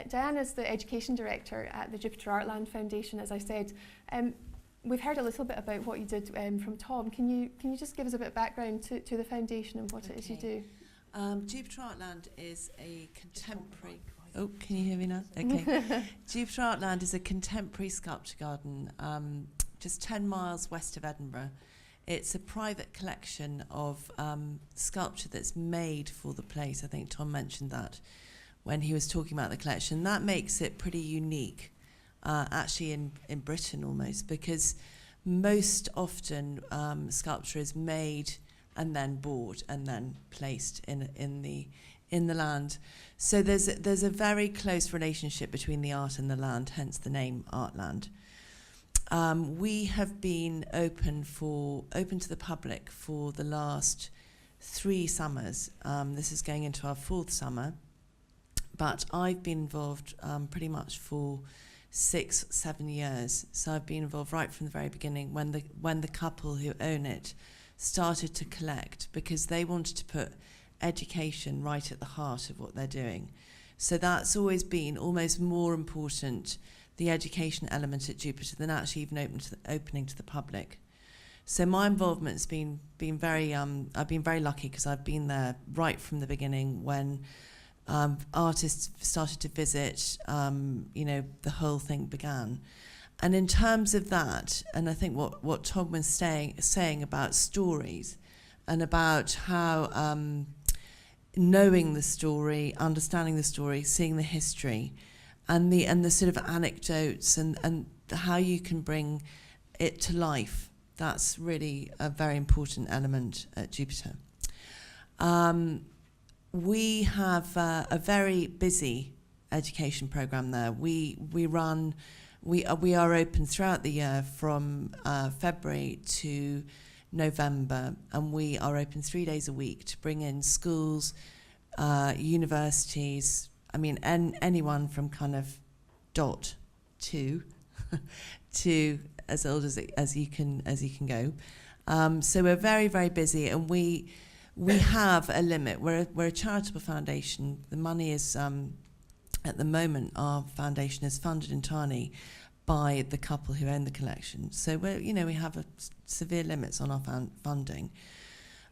Diana's the Education Director at the Jupiter Artland Foundation, as I said. We've heard a little bit about what you did from Tom. Can you just give us a bit of background to the foundation and what it is you do? Jupiter Artland is a contemporary... Oh, can you hear me now? Okay. Jupiter Artland is a contemporary sculpture garden just 10 miles west of Edinburgh. It's a private collection of sculpture that's made for the place. I think Tom mentioned that when he was talking about the collection. That makes it pretty unique, actually in Britain almost, because most often sculpture is made and then bought and then placed in the land. So there's a very close relationship between the art and the land, hence the name Artland. We have been open to the public for the last 3 summers. This is going into our 4th summer, but I've been involved pretty much for 6-7 years. So I've been involved right from the very beginning when the couple who own it started to collect, because they wanted to put education right at the heart of what they're doing. So that's always been almost more important, the education element at Jupiter, than actually even opening to the public. So my involvement's been very, I've been very lucky, because I've been there right from the beginning when artists started to visit, the whole thing began. And in terms of that, and I think what Tom was saying about stories and about how knowing the story, understanding the story, seeing the history, and the sort of anecdotes and how you can bring it to life, that's really a very important element at Jupiter. We have a very busy education program there. We are open throughout the year from February to November, and we are open 3 days a week to bring in schools, universities, anyone from kind of dot to as old as you can go. So we're very, very busy, and we have a limit. We're a charitable foundation. The money is at the moment, our foundation is funded entirely by the couple who own the collection. So we have severe limits on our funding.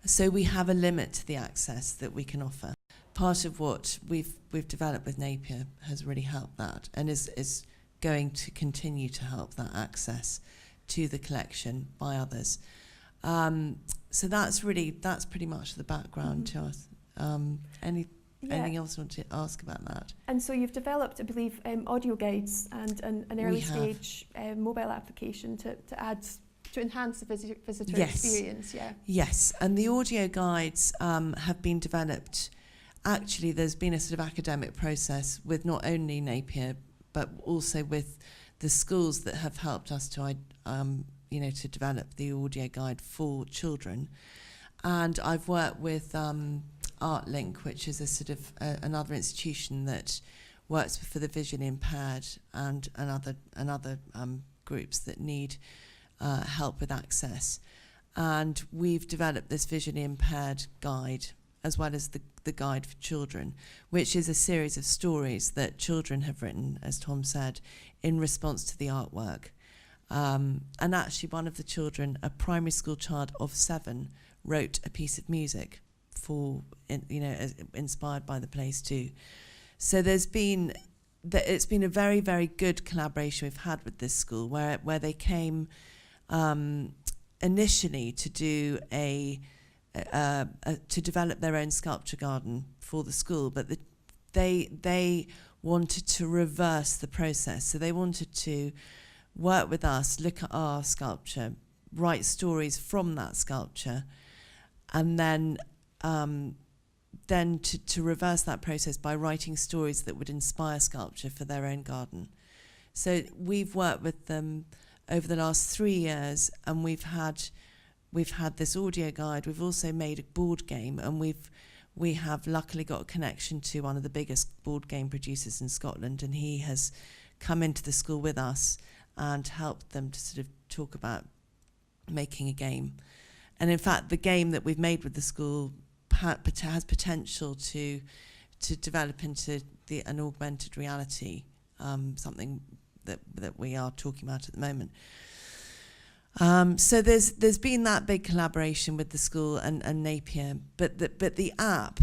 So we have a limit to the access that we can offer. Part of what we've developed with Napier has really helped that, and is going to continue to help that access to the collection by others. So that's pretty much the background to us. Anything else you want to ask about that? And so you've developed, I believe, audio guides and an early stage mobile application to enhance the visitor experience. Yeah. Yes, and the audio guides have been developed. Actually, there's been a sort of academic process with not only Napier, but also with the schools that have helped us to develop the audio guide for children. And I've worked with ArtLink, which is a sort of another institution that works for the visually impaired and other groups that need help with access. And we've developed this visually impaired guide, as well as the guide for children, which is a series of stories that children have written, as Tom said, in response to the artwork. And actually, one of the children, a primary school child of 7, wrote a piece of music inspired by the place too. So it's been a very, very good collaboration we've had with this school, where they came initially to do to develop their own sculpture garden for the school, but they wanted to reverse the process. So they wanted to work with us, look at our sculpture, write stories from that sculpture, and then to reverse that process by writing stories that would inspire sculpture for their own garden. So we've worked with them over the last 3 years, and we've had this audio guide. We've also made a board game, and we have luckily got a connection to one of the biggest board game producers in Scotland, and he has come into the school with us and helped them to sort of talk about making a game. And in fact, the game that we've made with the school has potential to to develop into an augmented reality, something that we are talking about at the moment. So there's been that big collaboration with the school and Napier, but the app,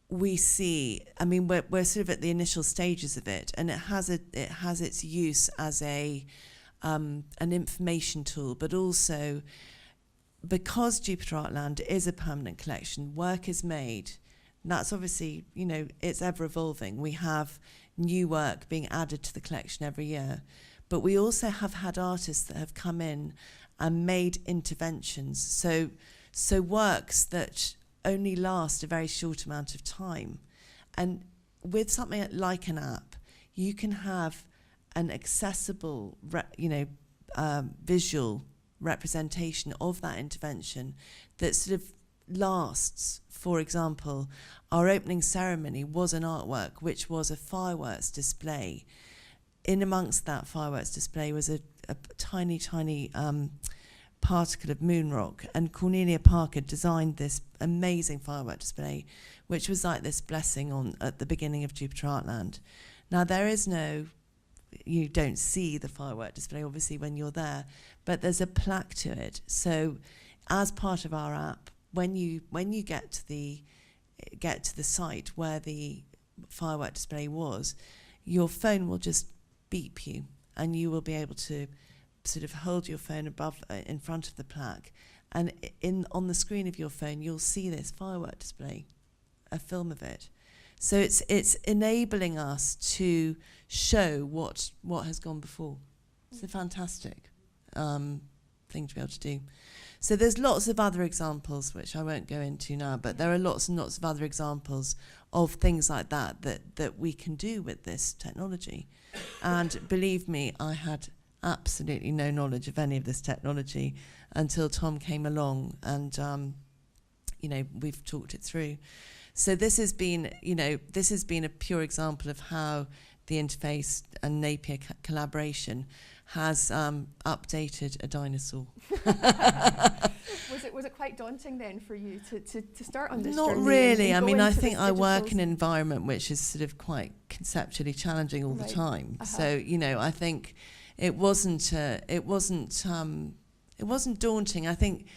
we see, I mean, we're sort of at the initial stages of it, and it has its use as an information tool, but also because Jupiter Artland is a permanent collection, work is made. And that's obviously, it's ever evolving. We have new work being added to the collection every year. But we also have had artists that have come in and made interventions. So works that only last a very short amount of time. And with something like an app, you can have an accessible, visual representation of that intervention that sort of lasts. For example, our opening ceremony was an artwork, which was a fireworks display. In amongst that fireworks display was a tiny particle of moon rock, and Cornelia Parker designed this amazing firework display, which was like this blessing at the beginning of Jupiter Artland. Now you don't see the firework display obviously when you're there, but there's a plaque to it. So as part of our app, when you get to the site where the firework display was, your phone will just beep you, and you will be able to sort of hold your phone in front of the plaque, and on the screen of your phone you'll see this firework display, a film of it. So it's enabling us to show what has gone before. It's a fantastic thing to be able to do. So there's lots of other examples which I won't go into now, but there are lots and lots of other examples of things like that we can do with this technology. And believe me, I had absolutely no knowledge of any of this technology until Tom came along, and we've talked it through. So this has been a pure example of how the interface and Napier collaboration has updated a dinosaur. Was it quite daunting then for you to start on this Not journey? really. I mean, I think I digital work in an environment which is sort of quite conceptually challenging all the time. Uh-huh. So I think it wasn't daunting. I think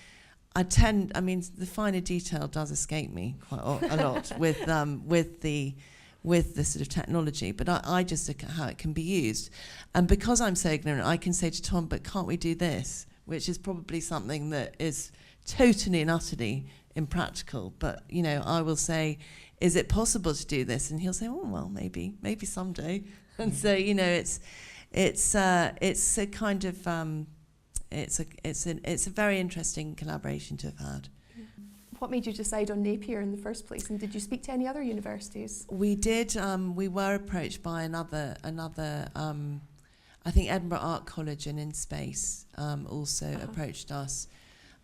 the finer detail does escape me quite a lot with the sort of technology, but I just look at how it can be used. And because I'm so ignorant, I can say to Tom, but can't we do this? Which is probably something that is totally and utterly impractical. But, I will say, is it possible to do this? And he'll say, oh, well, maybe someday. And so, it's a kind of, it's a very interesting collaboration to have had. What made you decide on Napier in the first place, and did you speak to any other universities? We did. We were approached by another. I think Edinburgh Art College and In Space also approached us.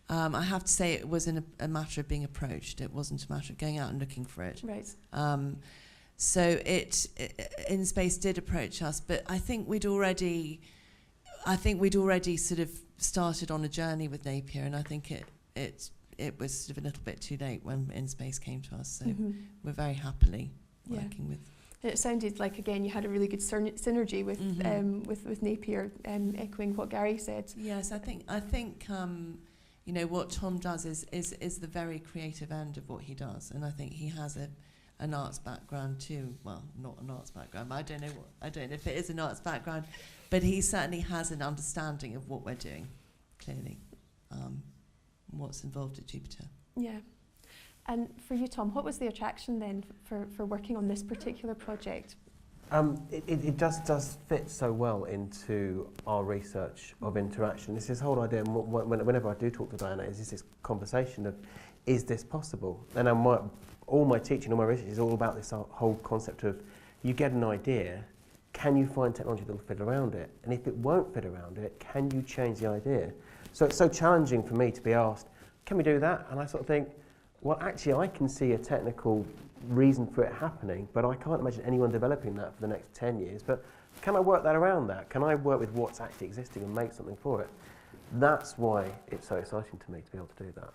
I have to say it wasn't a matter of being approached. It wasn't a matter of going out and looking for it. Right. So In Space did approach us, but I think we'd already sort of started on a journey with Napier, and I think it was sort of a little bit too late when In Space came to us. So we're very happily working with. It sounded like, again, you had a really good synergy with Napier, echoing what Gary said. Yes, I think what Tom does is the very creative end of what he does, and I think he has an arts background too. Well, not an arts background, but I don't know if it is an arts background, but he certainly has an understanding of what we're doing, clearly, what's involved at Jupiter. Yeah. And for you, Tom, what was the attraction then for working on this particular project? It just does fit so well into our research of interaction. It's this whole idea, and whenever I do talk to Diana, is this conversation of, is this possible? And all my teaching, all my research is all about this whole concept of, you get an idea, can you find technology that will fit around it? And if it won't fit around it, can you change the idea? So it's so challenging for me to be asked, can we do that? And I sort of think, well, actually, I can see a technical reason for it happening, but I can't imagine anyone developing that for the next 10 years. But can I work that around that? Can I work with what's actually existing and make something for it? That's why it's so exciting to me to be able to do that.